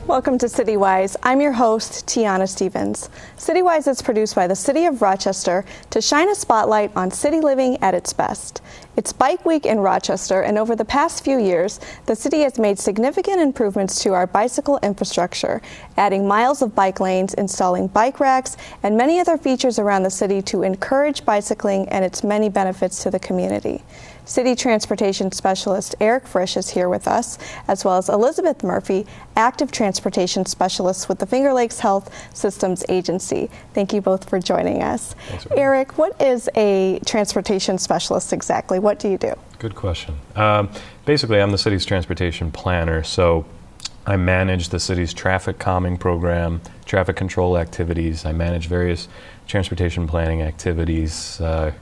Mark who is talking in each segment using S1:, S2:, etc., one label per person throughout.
S1: Welcome to CityWise. I'm your host, Tiana Stevens. CityWise is produced by the City of Rochester to shine a spotlight on city living at its best. It's Bike Week in Rochester, and over the past few years, the city has made significant improvements to our bicycle infrastructure, adding miles of bike lanes, installing bike racks, and many other features around the city to encourage bicycling and its many benefits to the community. City Transportation Specialist Eric Frisch is here with us, as well as Elizabeth Murphy, Active Transportation Specialist with the Finger Lakes Health Systems Agency. Thank you both for joining us. Eric, what is a transportation specialist exactly? What do you do?
S2: Good question. Basically, I'm the city's transportation planner, so I manage the city's traffic calming program, traffic control activities. I manage various transportation planning activities,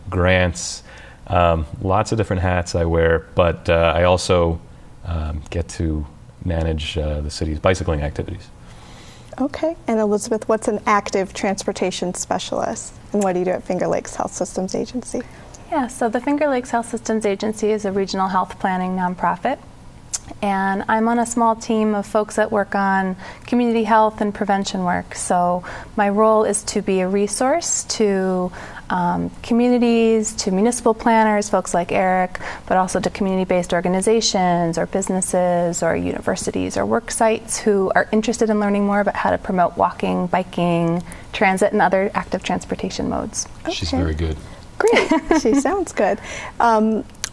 S2: grants, lots of different hats I wear, but I also get to manage the city's bicycling activities.
S1: Okay. And Elizabeth, what's an active transportation specialist? And what do you do at Finger Lakes Health Systems Agency?
S3: Yeah, so the Finger Lakes Health Systems Agency is a regional health planning nonprofit. And I'm on a small team of folks that work on community health and prevention work. So my role is to be a resource to communities, to municipal planners, folks like Eric, but also to community-based organizations or businesses or universities or work sites who are interested in learning more about how to promote walking, biking, transit, and other active transportation modes.
S1: Okay.
S2: She's very good.
S1: Great. She sounds good.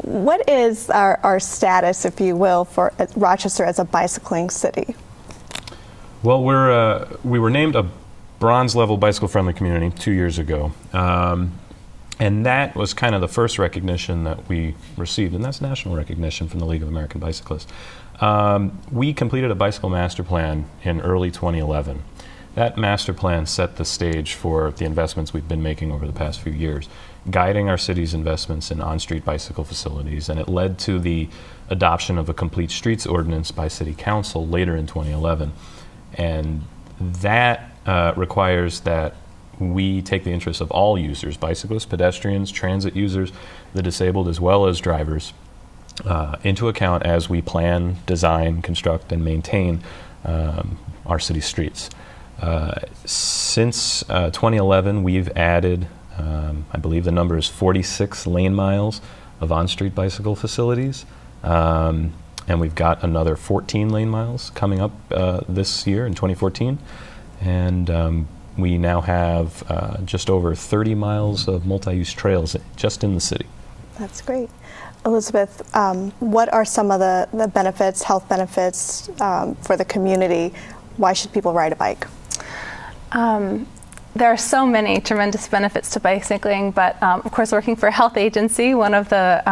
S1: What is our status, if you will, for Rochester as a bicycling city?
S2: Well, we were named a bronze level bicycle friendly community 2 years ago. And that was kind of the first recognition that we received, and that's national recognition from the League of American Bicyclists. We completed a bicycle master plan in early 2011. That master plan set the stage for the investments we've been making over the past few years, guiding our city's investments in on-street bicycle facilities, and it led to the adoption of a complete streets ordinance by City Council later in 2011. And that requires that we take the interests of all users, bicyclists, pedestrians, transit users, the disabled, as well as drivers, into account as we plan, design, construct, and maintain our city streets. Since 2011, we've added, I believe the number is 46 lane miles of on-street bicycle facilities, and we've got another 14 lane miles coming up this year in 2014, and we now have just over 30 miles of multi-use trails just in the city. That's great.
S1: Elizabeth, what are some of the benefits, health benefits for the community? Why should people ride a bike?
S3: There are so many tremendous benefits to bicycling, but of course, working for a health agency, one of the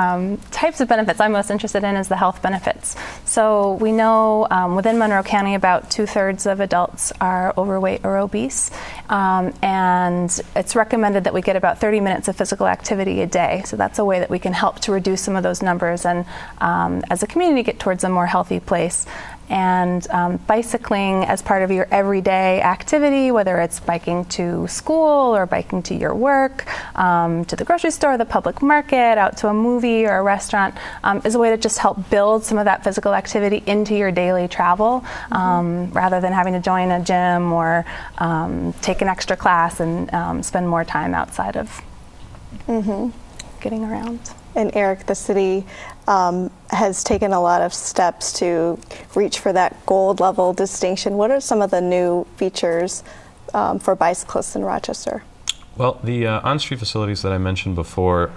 S3: types of benefits I'm most interested in is the health benefits. So we know within Monroe County about 2/3 of adults are overweight or obese, and it's recommended that we get about 30 minutes of physical activity a day. So that's a way that we can help to reduce some of those numbers and as a community get towards a more healthy place. And bicycling as part of your everyday activity, whether it's biking to school or biking to your work, to the grocery store, the public market, out to a movie or a restaurant, is a way to just help build some of that physical activity into your daily travel, rather than having to join a gym or take an extra class and spend more time outside of getting around.
S1: And Eric, the city has taken a lot of steps to reach for that gold level distinction. What are some of the new features for bicyclists in Rochester?
S2: Well, the on-street facilities that I mentioned before,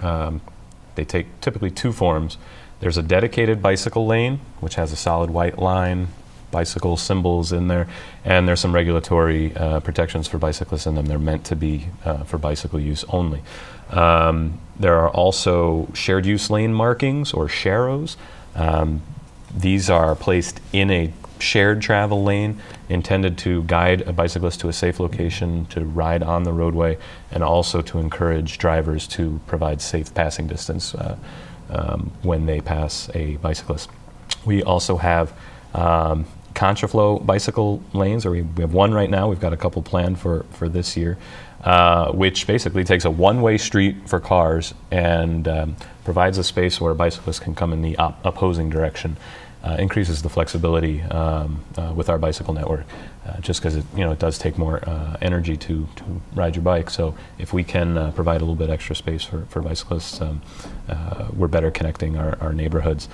S2: They take typically two forms. There's a dedicated bicycle lane, which has a solid white line, bicycle symbols in there, and there's some regulatory protections for bicyclists in them. They're meant to be for bicycle use only. There are also shared use lane markings, or sharrows. These are placed in a shared travel lane intended to guide a bicyclist to a safe location to ride on the roadway, and also to encourage drivers to provide safe passing distance when they pass a bicyclist. We also have contraflow bicycle lanes, or we have one right now. We've got a couple planned for this year, which basically takes a one-way street for cars and provides a space where bicyclists can come in the opposing direction. Increases the flexibility with our bicycle network, just because it does take more energy to ride your bike. So if we can provide a little bit extra space for bicyclists, we're better connecting our neighborhoods.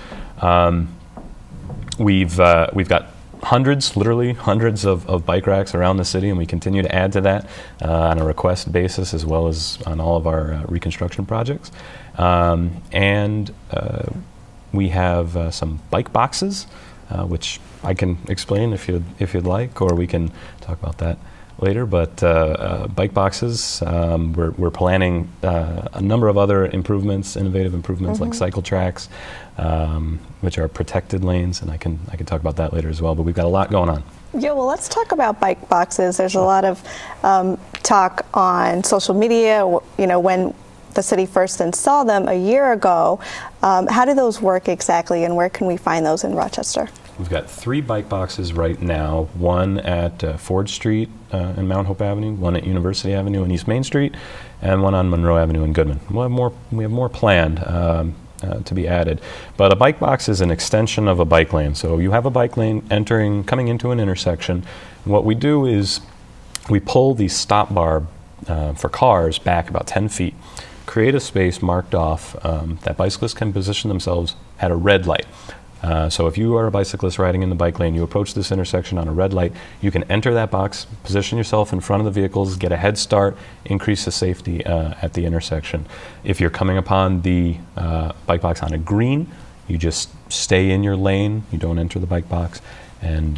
S2: We've got literally hundreds of bike racks around the city, and we continue to add to that on a request basis, as well as on all of our reconstruction projects. We have some bike boxes, which I can explain if you'd like, or we can talk about that later. But bike boxes, we're planning a number of other improvements, innovative improvements, like cycle tracks, which are protected lanes, and I can talk about that later as well. But we've got a lot going on.
S1: Yeah, well, let's talk about bike boxes. There's a lot of talk on social media. When the city first installed them a year ago. How do those work exactly, and where can we find those in Rochester?
S2: We've got 3 bike boxes right now, one at Ford Street and Mount Hope Avenue, one at University Avenue and East Main Street, and one on Monroe Avenue and Goodman. We have more planned to be added. But a bike box is an extension of a bike lane. So you have a bike lane coming into an intersection. And what we do is we pull the stop bar for cars back about 10 feet, create a space marked off that bicyclists can position themselves at a red light. So if you are a bicyclist riding in the bike lane, you approach this intersection on a red light, you can enter that box, position yourself in front of the vehicles, get a head start, increase the safety at the intersection. If you're coming upon the bike box on a green, you just stay in your lane, you don't enter the bike box, and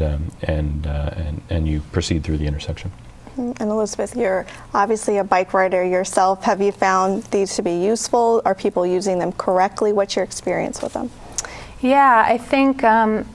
S2: you proceed through the intersection.
S1: And Elizabeth, you're obviously a bike rider yourself. Have you found these to be useful? Are people using them correctly? What's your experience with them?
S3: Yeah, I think, on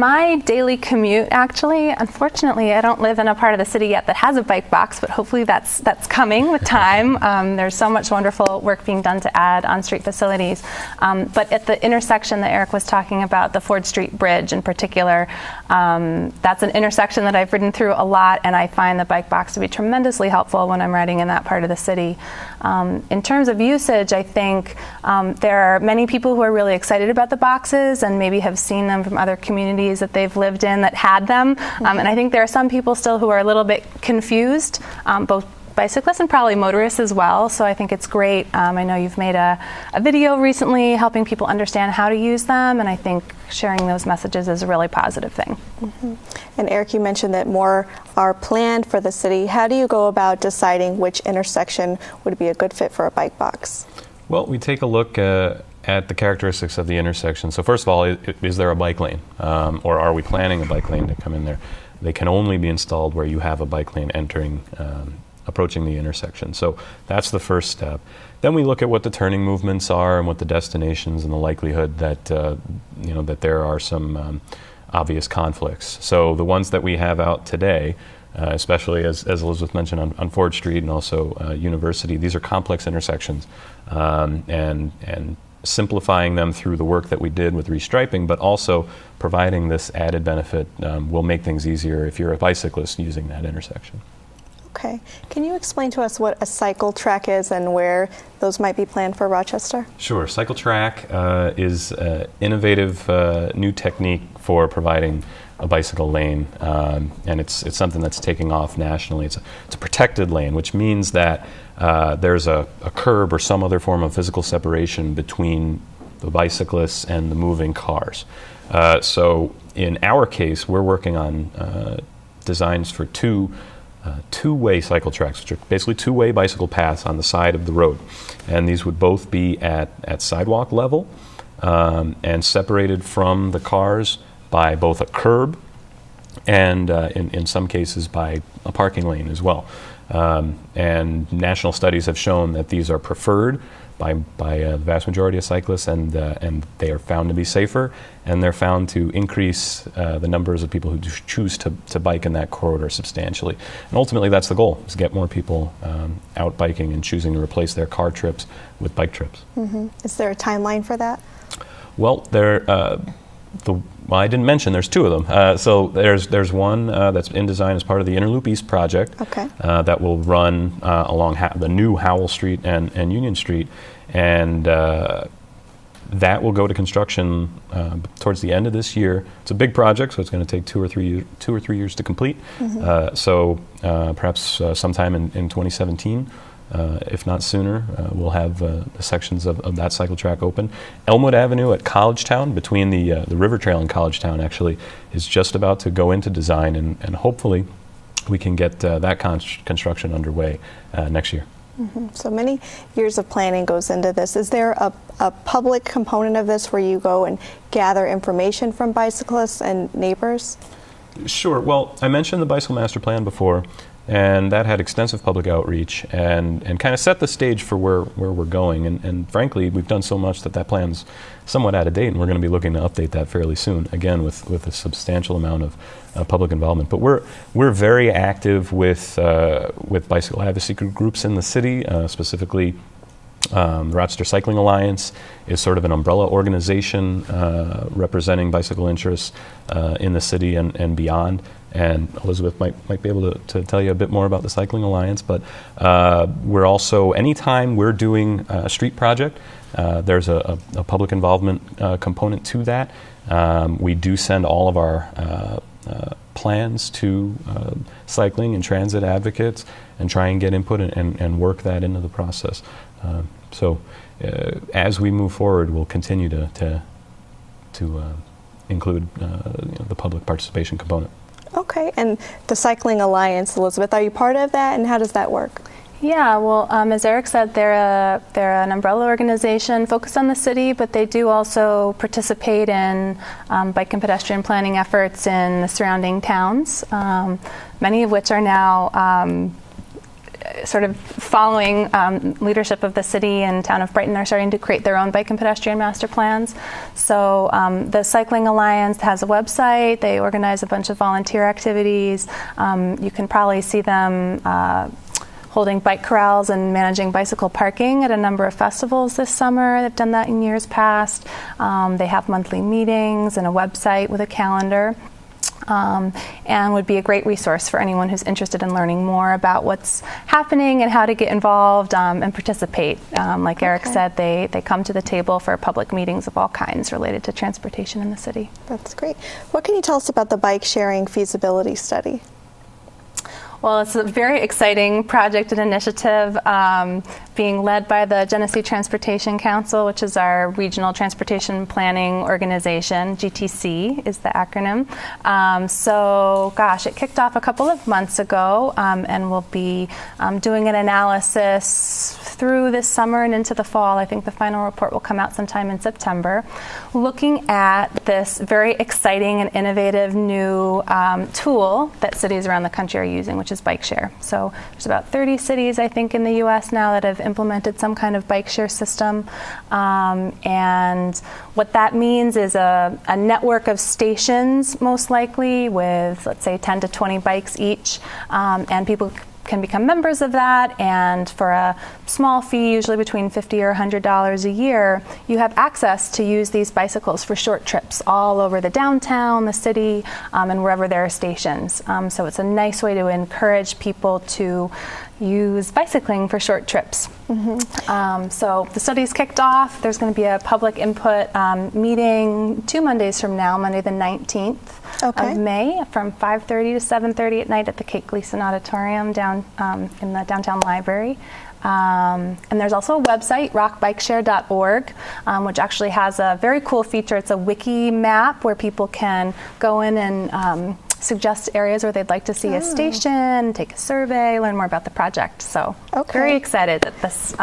S3: my daily commute, actually, unfortunately, I don't live in a part of the city yet that has a bike box, but hopefully that's coming with time. There's so much wonderful work being done to add on-street facilities. But at the intersection that Eric was talking about, the Ford Street Bridge in particular, that's an intersection that I've ridden through a lot, and I find the bike box to be tremendously helpful when I'm riding in that part of the city. In terms of usage, I think there are many people who are really excited about the boxes and maybe have seen them from other communities that they've lived in that had them. And I think there are some people still who are a little bit confused, both bicyclists and probably motorists as well. So I think it's great. I know you've made a video recently helping people understand how to use them, and I think sharing those messages is a really positive thing.
S1: And Eric, you mentioned that more are planned for the city. How do you go about deciding which intersection would be a good fit for a bike box?
S2: Well, we take a look at the characteristics of the intersection. So first of all, is there a bike lane? Or are we planning a bike lane to come in there? They can only be installed where you have a bike lane approaching the intersection. So that's the first step. Then we look at what the turning movements are and what the destinations and the likelihood that that there are some obvious conflicts. So the ones that we have out today, especially as Elizabeth mentioned on Ford Street and also University, these are complex intersections, and simplifying them through the work that we did with restriping, but also providing this added benefit will make things easier if you're a bicyclist using that intersection.
S1: Okay. Can you explain to us what a cycle track is and where those might be planned for Rochester? Sure.
S2: Cycle track is an innovative new technique for providing a bicycle lane, and it's something that's taking off nationally. It's a protected lane, which means that there's a curb or some other form of physical separation between the bicyclists and the moving cars. So in our case, we're working on designs for 2 two-way cycle tracks, which are basically two-way bicycle paths on the side of the road. And these would both be at sidewalk level and separated from the cars by both a curb and in some cases by a parking lane as well. And national studies have shown that these are preferred by the vast majority of cyclists, and they are found to be safer, and they're found to increase the numbers of people who choose to bike in that corridor substantially. And ultimately, that's the goal: is to get more people out biking and choosing to replace their car trips with bike trips.
S1: Mm-hmm. Is there a timeline for that?
S2: Well, I didn't mention there's two of them. So there's one that's in design as part of the Interloop East project.
S1: Okay.
S2: That will run along the new Howell Street and Union Street, and that will go to construction towards the end of this year. It's a big project, so it's going to take 2 or 3 years to complete. Mm-hmm. So perhaps sometime in 2017. If not sooner, we'll have the sections of that cycle track open. Elmwood Avenue at Collegetown, between the River Trail and Collegetown, actually, is just about to go into design, and hopefully we can get that construction underway next year.
S1: Mm-hmm. So many years of planning goes into this. Is there a public component of this where you go and gather information from bicyclists and neighbors?
S2: Sure. Well, I mentioned the Bicycle Master Plan before, and that had extensive public outreach and kind of set the stage for where we're going. And frankly, we've done so much that plan's somewhat out of date, and we're going to be looking to update that fairly soon, again, with a substantial amount of public involvement. But we're very active with bicycle advocacy groups in the city, specifically the Rochester Cycling Alliance is sort of an umbrella organization representing bicycle interests in the city and beyond. And Elizabeth might be able to tell you a bit more about the Cycling Alliance. But we're also, anytime we're doing a street project, there's a public involvement component to that. We do send all of our plans to cycling and transit advocates and try and get input and work that into the process. So as we move forward, we'll continue to include the public participation component.
S1: Okay, and the Cycling Alliance, Elizabeth, are you part of that, and how does that work?
S3: Yeah, well, as Eric said, they're an umbrella organization focused on the city, but they do also participate in bike and pedestrian planning efforts in the surrounding towns, many of which are now sort of following leadership of the city and town of Brighton. Are starting to create their own bike and pedestrian master plans. So the Cycling Alliance has a website. They organize a bunch of volunteer activities. You can probably see them holding bike corrals and managing bicycle parking at a number of festivals this summer. They've done that in years past. They have monthly meetings and a website with a calendar. And would be a great resource for anyone who's interested in learning more about what's happening and how to get involved and participate. Like Eric said, they come to the table for public meetings of all kinds related to transportation in the city.
S1: That's great. What can you tell us about the bike sharing feasibility study?
S3: Well, it's a very exciting project and initiative being led by the Genesee Transportation Council, which is our regional transportation planning organization. GTC is the acronym. So, gosh, it kicked off a couple of months ago, and we'll be doing an analysis through this summer and into the fall. I think the final report will come out sometime in September, looking at this very exciting and innovative new tool that cities around the country are using, which is bike share. So there's about 30 cities, I think, in the U.S. now that have implemented some kind of bike share system. And what that means is a network of stations, most likely, with, let's say, 10 to 20 bikes each. And people can become members of that, and for a small fee, usually between $50 or $100 a year, you have access to use these bicycles for short trips all over the downtown, the city, and wherever there are stations. So it's a nice way to encourage people to use bicycling for short trips. Mm-hmm. So the study's kicked off. There's going to be a public input meeting 2 Mondays from now, Monday the 19th of May, from 5:30 to 7:30 at night at the Kate Gleason Auditorium down in the downtown library. And there's also a website, rockbikeshare.org, which actually has a very cool feature. It's a wiki map where people can go in and suggest areas where they'd like to see a station, take a survey, learn more about the project. So very excited that this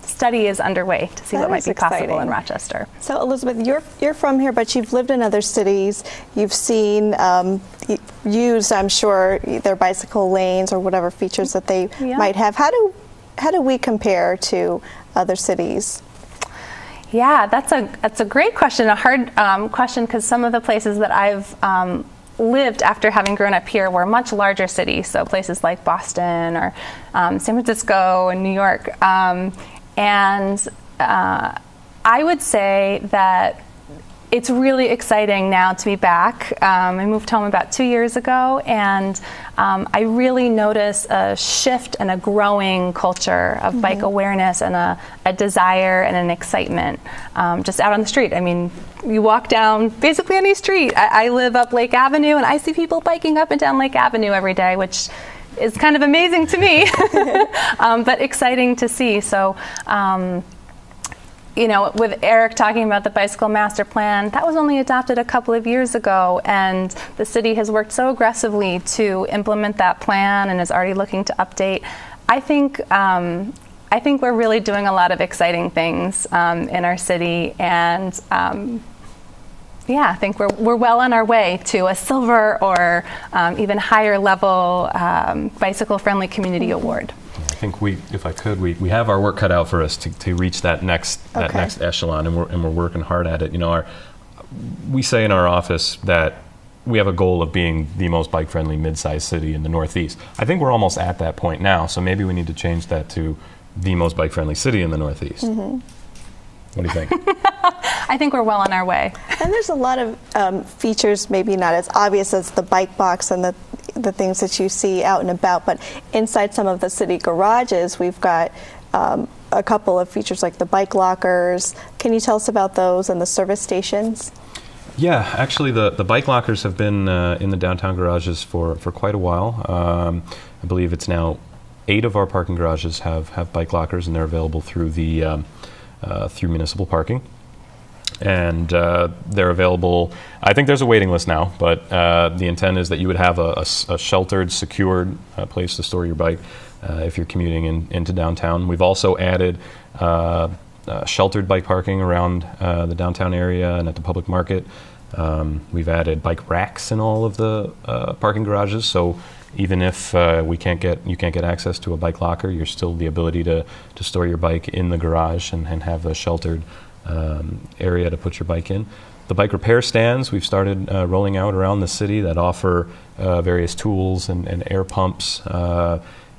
S3: study is underway to see what might be possible in Rochester.
S1: So Elizabeth, you're from here, but you've lived in other cities. You've seen, used, I'm sure, their bicycle lanes or whatever features that they might have. How do we compare to other cities?
S3: Yeah, that's a great question, a hard question, because some of the places that I've lived after having grown up here were much larger cities, so places like Boston or San Francisco and New York. And I would say that it's really exciting now to be back. I moved home about 2 years ago, and I really notice a shift and a growing culture of bike awareness and a desire and an excitement just out on the street. I mean, you walk down basically any street. I live up Lake Avenue, and I see people biking up and down Lake Avenue every day, which is kind of amazing to me, but exciting to see. So, you know, with Eric talking about the bicycle master plan, that was only adopted a couple of years ago, and the city has worked so aggressively to implement that plan and is already looking to update. I think we're really doing a lot of exciting things in our city, and I think we're well on our way to a silver or even higher level bicycle-friendly community award.
S2: I think we have our work cut out for us to reach that next echelon, and we're working hard at it. You know, we say in our office that we have a goal of being the most bike-friendly mid-sized city in the Northeast. I think we're almost at that point now, so maybe we need to change that to the most bike-friendly city in the Northeast. What do you think?
S3: I think we're well on our way.
S1: And there's a lot of features, maybe not as obvious as the bike box and the things that you see out and about, but inside some of the city garages, we've got a couple of features like the bike lockers. Can you tell us about those and the service stations?
S2: Yeah, actually the bike lockers have been in the downtown garages for quite a while. I believe it's now 8 of our parking garages have bike lockers, and they're available through the through municipal parking. And they're available. I think there's a waiting list now, but the intent is that you would have a sheltered, secured place to store your bike if you're commuting into downtown. We've also added sheltered bike parking around the downtown area and at the public market. We've added bike racks in all of the parking garages, so even if you can't get access to a bike locker, you're still the ability to store your bike in the garage and have a sheltered area to put your bike in. The bike repair stands we've started rolling out around the city that offer various tools and air pumps,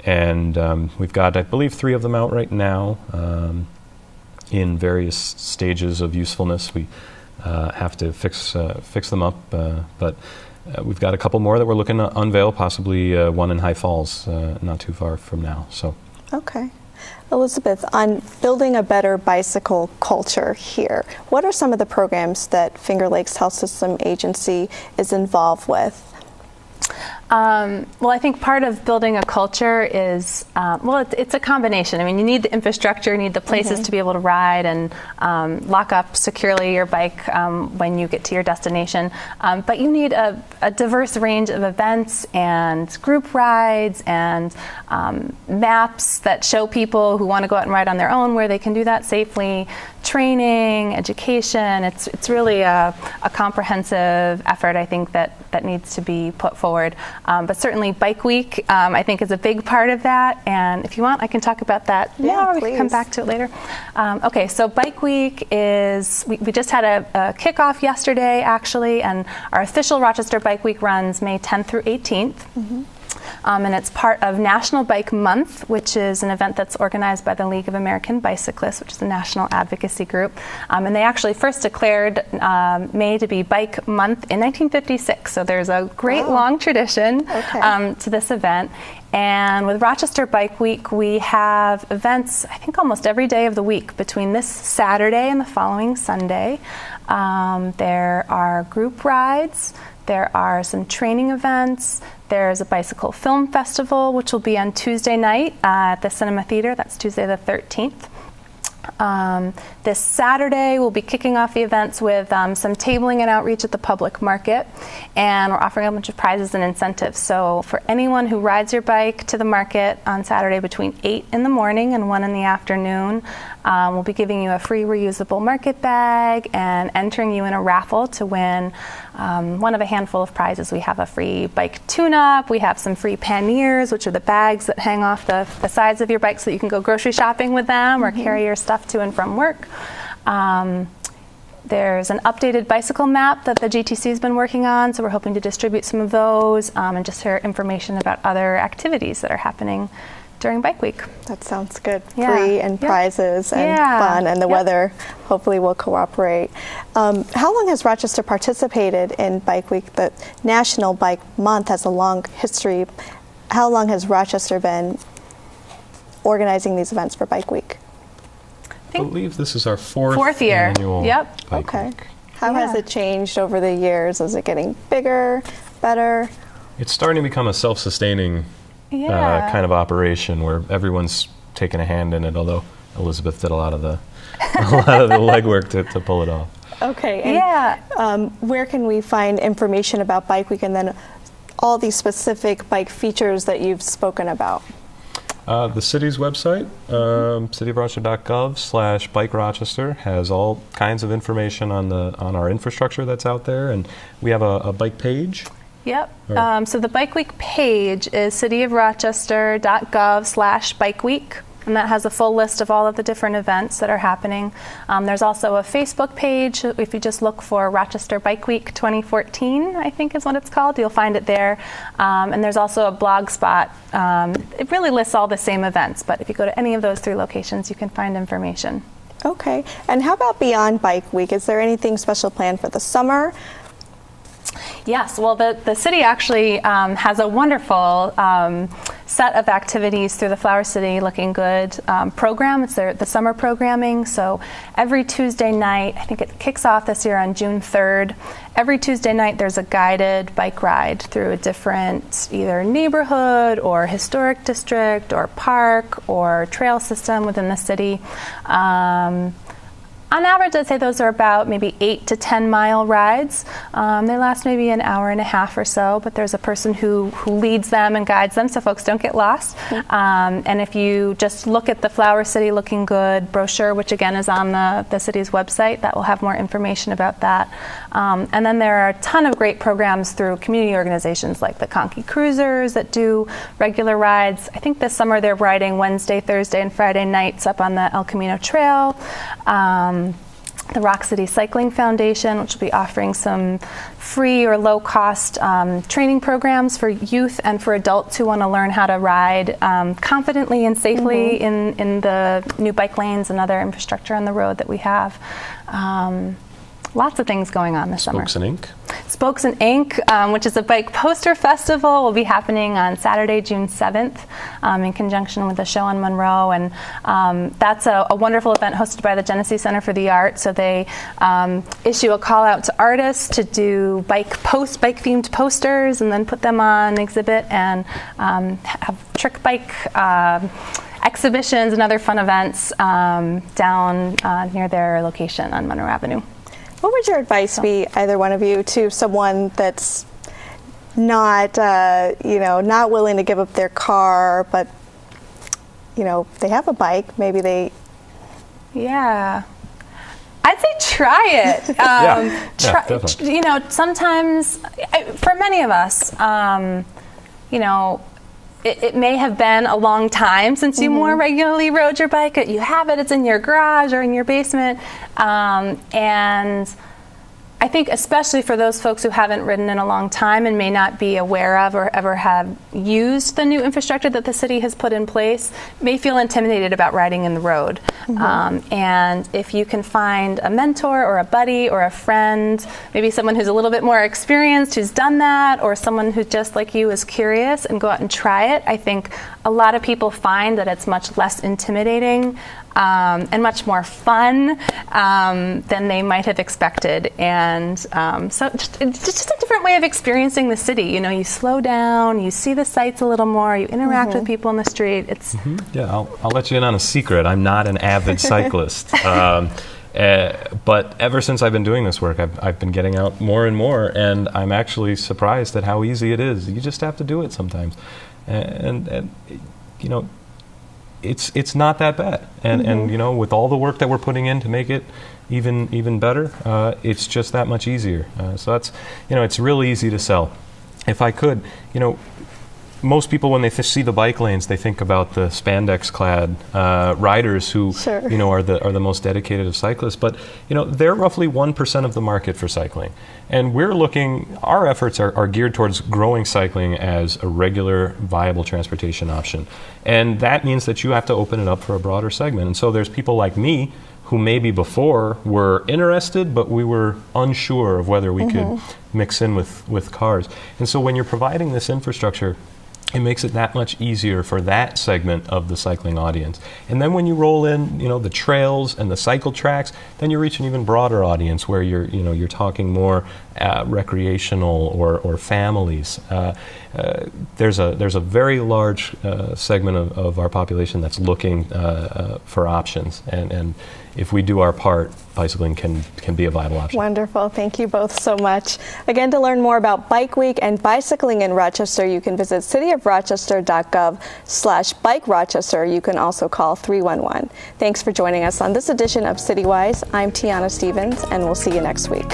S2: and we've got, I believe, 3 of them out right now in various stages of usefulness. We have to fix them up, but we've got a couple more that we're looking to unveil, possibly one in High Falls not too far from now. So.
S1: Okay. Elizabeth, on building a better bicycle culture here, what are some of the programs that Finger Lakes Health System Agency is involved with?
S3: Well, I think part of building a culture is, it's a combination. I mean, you need the infrastructure, you need the places to be able to ride and lock up securely your bike when you get to your destination. But you need a diverse range of events and group rides and maps that show people who want to go out and ride on their own where they can do that safely. Training, education, it's really a comprehensive effort, I think, that needs to be put forward. But certainly Bike Week, I think, is a big part of that. And if you want, I can talk about that now, or we can come back to it later. Okay, so Bike Week is, we just had a kickoff yesterday, actually, and our official Rochester Bike Week runs May 10th through 18th. And it's part of National Bike Month, which is an event that's organized by the League of American Bicyclists, which is a national advocacy group. And they actually first declared May to be Bike Month in 1956. So there's a great long tradition to this event. And with Rochester Bike Week, we have events, I think, almost every day of the week between this Saturday and the following Sunday. There are group rides. There are some training events. There's a bicycle film festival, which will be on Tuesday night at the Cinema Theater. That's Tuesday the 13th. This Saturday, we'll be kicking off the events with some tabling and outreach at the public market, and we're offering a bunch of prizes and incentives. So for anyone who rides your bike to the market on Saturday between 8 in the morning and 1 in the afternoon, we'll be giving you a free reusable market bag and entering you in a raffle to win one of a handful of prizes. We have a free bike tune-up, we have some free panniers, which are the bags that hang off the sides of your bike so that you can go grocery shopping with them or carry your stuff to and from work. There's an updated bicycle map that the GTC has been working on, so we're hoping to distribute some of those and just share information about other activities that are happening during Bike Week.
S1: That sounds good.
S3: Yeah.
S1: Free and prizes and fun, and the weather hopefully will cooperate. How long has Rochester participated in Bike Week? The National Bike Month has a long history. How long has Rochester been organizing these events for Bike Week?
S2: I believe this is our fourth
S3: year.
S2: Annual Bike Week.
S1: How has it changed over the years? Is it getting bigger, better?
S2: It's starting to become a self-sustaining kind of operation where everyone's taking a hand in it, although Elizabeth did a lot of the legwork to pull it off.
S1: Okay. And, where can we find information about Bike Week and then all these specific bike features that you've spoken about?
S2: The city's website, cityofrochester.gov/Bike Rochester, has all kinds of information on our infrastructure that's out there, and we have a bike page.
S3: Yep. So the Bike Week page is cityofrochester.gov/Bike Week, and that has a full list of all of the different events that are happening. There's also a Facebook page. If you just look for Rochester Bike Week 2014, I think is what it's called, you'll find it there. And there's also a blog spot. It really lists all the same events, but if you go to any of those 3 locations, you can find information.
S1: Okay. And how about beyond Bike Week? Is there anything special planned for the summer?
S3: Yes, well, the city actually has a wonderful set of activities through the Flower City Looking Good program. It's the summer programming. So every Tuesday night, I think it kicks off this year on June 3rd. Every Tuesday night, there's a guided bike ride through a different either neighborhood or historic district or park or trail system within the city. On average, I'd say those are about maybe 8 to 10 mile rides. They last maybe an hour and a half or so, but there's a person who leads them and guides them so folks don't get lost. And if you just look at the Flower City Looking Good brochure, which again is on the city's website, that will have more information about that. And then there are a ton of great programs through community organizations like the Conkey Cruisers that do regular rides. I think this summer they're riding Wednesday, Thursday, and Friday nights up on the El Camino Trail. The Rock City Cycling Foundation, which will be offering some free or low-cost training programs for youth and for adults who want to learn how to ride confidently and safely in the new bike lanes and other infrastructure on the road that we have. Lots of things going on this summer.
S2: Spokes and Ink.
S3: Spokes and Ink, which is a bike poster festival, will be happening on Saturday, June 7th, in conjunction with a show on Monroe. And that's a wonderful event hosted by the Genesee Center for the Arts. So they issue a call out to artists to do bike-themed posters and then put them on exhibit and have trick bike exhibitions and other fun events down near their location on Monroe Avenue.
S1: What would your advice be, either one of you, to someone that's not, not willing to give up their car, but, they have a bike, maybe they...
S3: Yeah. I'd say try it.
S2: Definitely.
S3: Sometimes, for many of us, it may have been a long time since you more regularly rode your bike. You have it, it's in your garage or in your basement. And I think especially for those folks who haven't ridden in a long time and may not be aware of or ever have used the new infrastructure that the city has put in place, may feel intimidated about riding in the road. And if you can find a mentor or a buddy or a friend, maybe someone who's a little bit more experienced, who's done that, or someone who just like you is curious and go out and try it, I think a lot of people find that it's much less intimidating and much more fun than they might have expected. And so it's just a different way of experiencing the city. You know, you slow down, you see the sights a little more, you interact with people in the street. It's
S2: Yeah, I'll let you in on a secret. I'm not an avid cyclist. But ever since I've been doing this work, I've been getting out more and more, and I'm actually surprised at how easy it is. You just have to do it sometimes. And you know, it's not that bad. And you know, with all the work that we're putting in to make it even better, it's just that much easier. So that's, you know, it's really easy to sell. If I could, you know, most people, when they see the bike lanes, they think about the spandex-clad riders who,
S1: Sure.
S2: you know, are the most dedicated of cyclists. But you know, they're roughly 1% of the market for cycling, and we're looking. Our efforts are geared towards growing cycling as a regular, viable transportation option, and that means that you have to open it up for a broader segment. And so there's people like me who maybe before were interested, but we were unsure of whether we could mix in with cars. And so when you're providing this infrastructure, it makes it that much easier for that segment of the cycling audience. And then when you roll in, you know, the trails and the cycle tracks, then you reach an even broader audience where you're talking more recreational or families. There's a very large segment of our population that's looking for options, and if we do our part, bicycling can be a viable option.
S1: Wonderful. Thank you both so much. Again, to learn more about Bike Week and bicycling in Rochester, you can visit cityofrochester.gov/Bike Rochester. You can also call 311. Thanks for joining us on this edition of CityWise. I'm Tiana Stevens, and we'll see you next week.